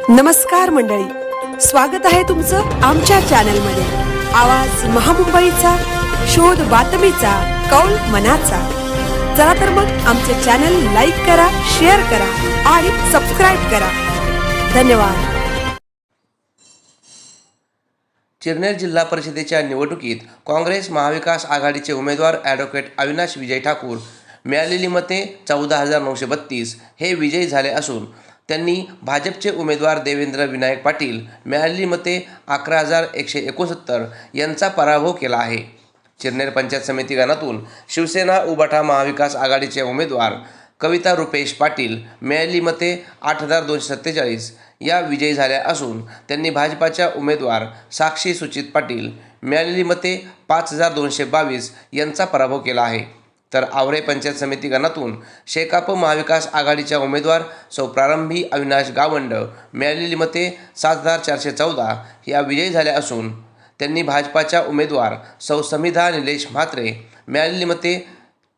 नमस्कार मंडळी, स्वागत आहे तुमचं आमच्या चॅनलमध्ये। आवाज महामुंबईचा, शोध बातमीचा, कौल मनाचा। चला तर मग आमचे चॅनल लाईक करा, शेअर करा आणि सबस्क्राइब करा। धन्यवाद। चिरनेर जिल्हा परिषदेच्या निवडणुकीत काँग्रेस महाविकास आघाडीचे उमेदवार ॲडव्होकेट अविनाश विजय ठाकूर मिळालेली मते 14,932 हे विजयी झाले असून त्यांनी भाजपचे उमेदवार देवेंद्र विनायक पाटील मिळालेली मते 11,169 यांचा पराभव केला आहे। चिरनेर पंचायत समिती गणातून शिवसेना उबाटा महाविकास आघाडीचे उमेदवार कविता रुपेश पाटील मिळालेली मते 8,247 या विजयी झाल्या असून त्यांनी भाजपाच्या उमेदवार साक्षी सुचित पाटील मिळालेली मते 5,222 यांचा पराभव केला आहे। तर आवरे पंचायत समिती गणातून शेकाप महाविकास आघाडीच्या उमेदवार सौ प्रारंभी अविनाश गावंड मिळालेली मते 7,414 या विजयी झाल्या असून त्यांनी भाजपाच्या उमेदवार सौ समिधा निलेश म्हात्रे मिळालेली मते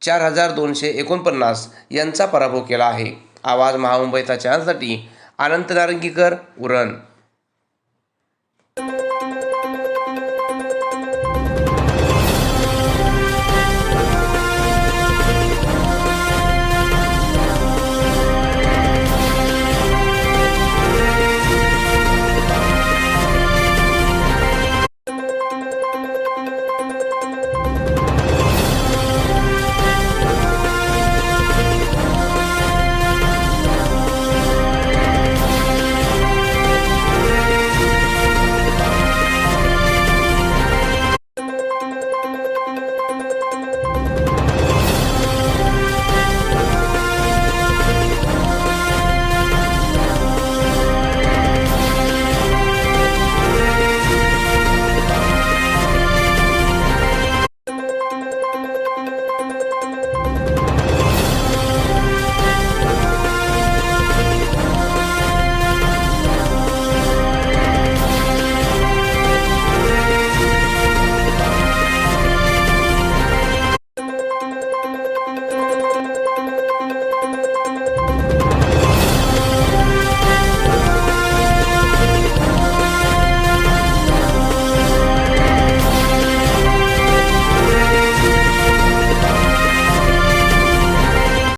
4,249 यांचा पराभव केला आहे। आवाज महामुंबईचा चॅनलसाठी अनंत नारंगीकर, उरण।